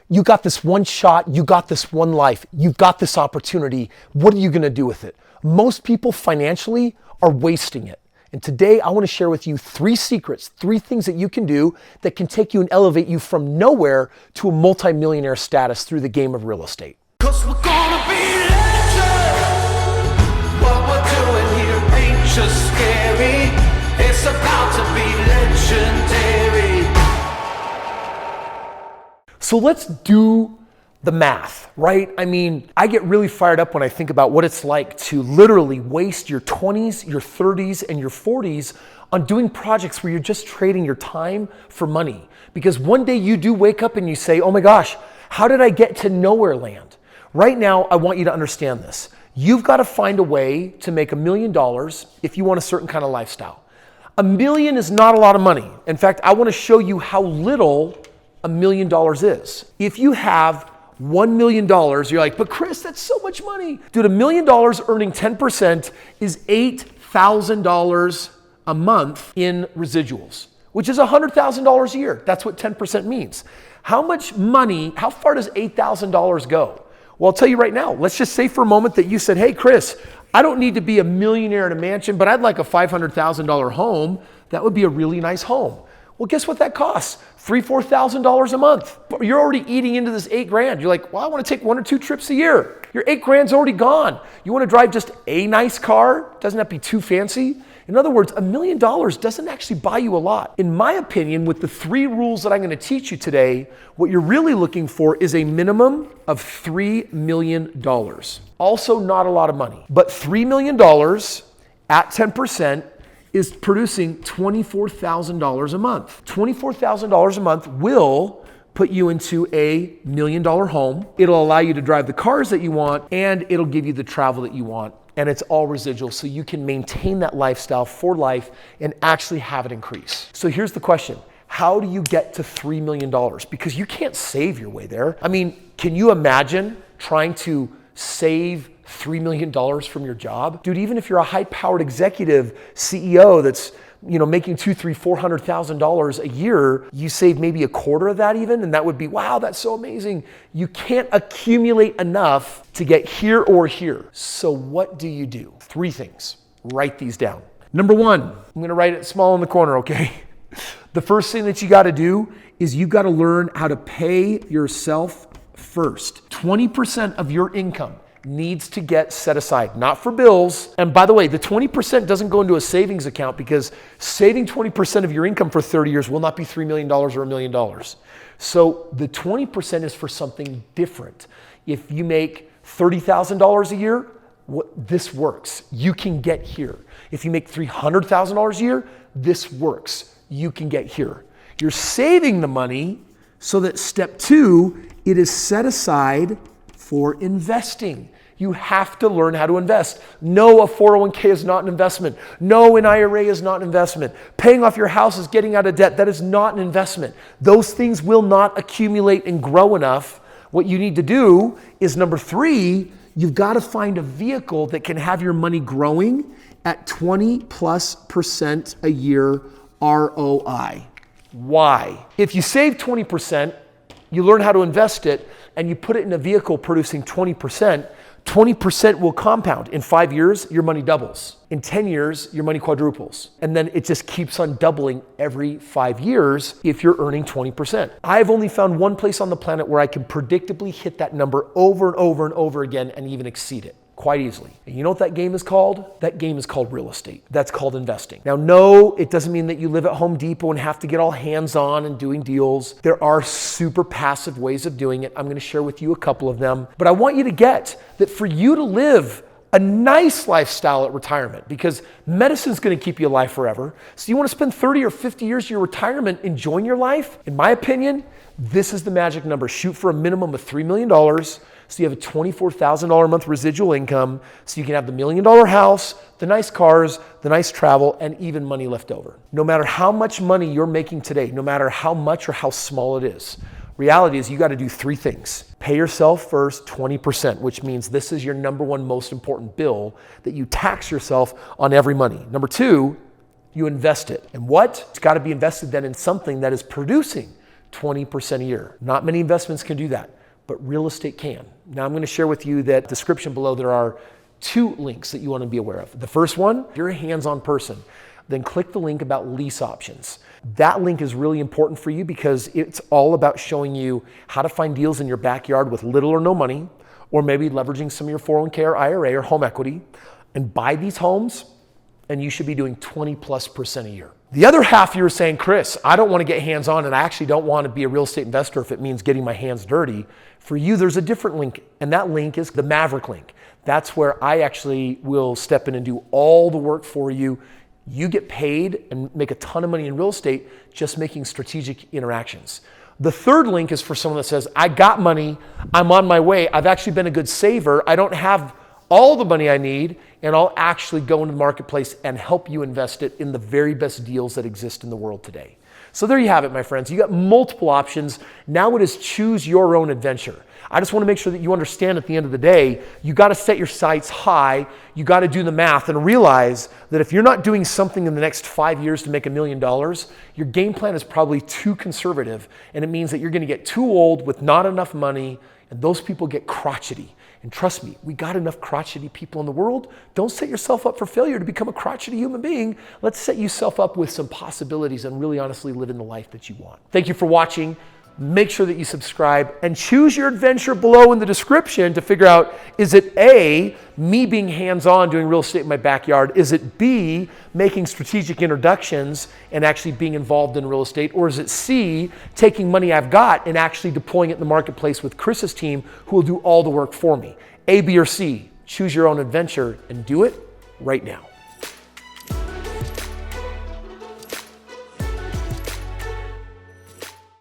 You got this one shot, you got this one life, you've got this opportunity. What are you gonna do with it? Most people financially are wasting it. And today I wanna share with you 3 secrets, 3 things that you can do that can take you and elevate you from nowhere to a multimillionaire status through the game of real estate. 'Cause we're gonna be legends. What we're doing here ain't just scary. It's about to be legendary. So let's do the math, right? I mean, I get really fired up when I think about what it's like to literally waste your 20s, your 30s, and your 40s on doing projects where you're just trading your time for money. Because one day you do wake up and you say, oh my gosh, how did I get to nowhere land? Right now, I want you to understand this. You've got to find a way to make $1 million if you want a certain kind of lifestyle. $1 million is not a lot of money. In fact, I want to show you how little $1 million is. If you have $1 million, you're like, but Chris, that's so much money. Dude, $1 million earning 10% is $8,000 a month in residuals, which is $100,000 a year. That's what 10% means. How much money, how far does $8,000 go? Well, I'll tell you right now, let's just say for a moment that you said, hey, Chris, I don't need to be a millionaire in a mansion, but I'd like a $500,000 home. That would be a really nice home. Well, guess what that costs? $3,000, $4,000 a month. You're already eating into this $8,000. You're like, well, I want to take 1 or 2 trips a year. Your $8,000's already gone. You want to drive just a nice car? Doesn't have to be too fancy. In other words, $1 million doesn't actually buy you a lot. In my opinion, with the 3 rules that I'm going to teach you today, what you're really looking for is a minimum of $3 million. Also not a lot of money, but $3 million at 10% is producing $24,000 a month. $24,000 a month will put you into a $1 million home. It'll allow you to drive the cars that you want, and it'll give you the travel that you want. And it's all residual, so you can maintain that lifestyle for life and actually have it increase. So here's the question. How do you get to $3 million? Because you can't save your way there. I mean, can you imagine trying to save $3 million from your job? Dude, even if you're a high-powered executive CEO that's making $200,000, $300,000, $400,000 a year, you save maybe a quarter of that even, and that would be, wow, that's so amazing. You can't accumulate enough to get here or here. So what do you do? 3 things. Write these down. Number 1, I'm gonna write it small in the corner, okay? The first thing that you gotta do is you gotta learn how to pay yourself first. 20% of your income needs to get set aside, not for bills. And by the way, the 20% doesn't go into a savings account because saving 20% of your income for 30 years will not be $3 million or $1 million. So the 20% is for something different. If you make $30,000 a year, this works. You can get here. If you make $300,000 a year, this works. You can get here. You're saving the money so that step 2, it is set aside for investing. You have to learn how to invest. No, a 401k is not an investment. No, an IRA is not an investment. Paying off your house is getting out of debt. That is not an investment. Those things will not accumulate and grow enough. What you need to do is number 3, you've got to find a vehicle that can have your money growing at 20+% a year ROI. Why? If you save 20%, you learn how to invest it, and you put it in a vehicle producing 20%, 20% will compound. In 5 years, your money doubles. In 10 years, your money quadruples. And then it just keeps on doubling every 5 years if you're earning 20%. I've only found one place on the planet where I can predictably hit that number over and over and over again and even exceed it quite easily. And you know what that game is called? That game is called real estate. That's called investing. Now, no, it doesn't mean that you live at Home Depot and have to get all hands-on and doing deals. There are super passive ways of doing it. I'm going to share with you a couple of them. But I want you to get that for you to live a nice lifestyle at retirement, because medicine's going to keep you alive forever. So you want to spend 30 or 50 years of your retirement enjoying your life? In my opinion, this is the magic number. Shoot for a minimum of $3 million. So you have a $24,000 a month residual income, so you can have the $1 million house, the nice cars, the nice travel, and even money left over. No matter how much money you're making today, no matter how much or how small it is, reality is you got to do 3 things. Pay yourself first 20%, which means this is your number 1 most important bill that you tax yourself on every money. Number 2, you invest it. And what? It's got to be invested then in something that is producing 20% a year. Not many investments can do that, but real estate can. Now I'm going to share with you that description below there are 2 links that you want to be aware of. The first one, if you're a hands-on person, then click the link about lease options. That link is really important for you because it's all about showing you how to find deals in your backyard with little or no money, or maybe leveraging some of your 401k or IRA or home equity, and buy these homes, and you should be doing 20+% a year. The other half, you're saying, Chris, I don't want to get hands-on and I actually don't want to be a real estate investor if it means getting my hands dirty. For you, there's a different link, and that link is the Maverick link. That's where I actually will step in and do all the work for you. You get paid and make a ton of money in real estate just making strategic interactions. The third link is for someone that says, I got money, I'm on my way, I've actually been a good saver, I don't have all the money I need, and I'll actually go into the marketplace and help you invest it in the very best deals that exist in the world today. So there you have it, my friends. You got multiple options. Now it is choose your own adventure. I just want to make sure that you understand at the end of the day, you got to set your sights high. You got to do the math and realize that if you're not doing something in the next 5 years to make $1 million, your game plan is probably too conservative. And it means that you're going to get too old with not enough money, and those people get crotchety. And trust me, we got enough crotchety people in the world. Don't set yourself up for failure to become a crotchety human being. Let's set yourself up with some possibilities and really honestly live in the life that you want. Thank you for watching. Make sure that you subscribe and choose your adventure below in the description to figure out, is it A, me being hands-on doing real estate in my backyard? Is it B, making strategic introductions and actually being involved in real estate? Or is it C, taking money I've got and actually deploying it in the marketplace with Chris's team who will do all the work for me? A, B, or C, choose your own adventure and do it right now.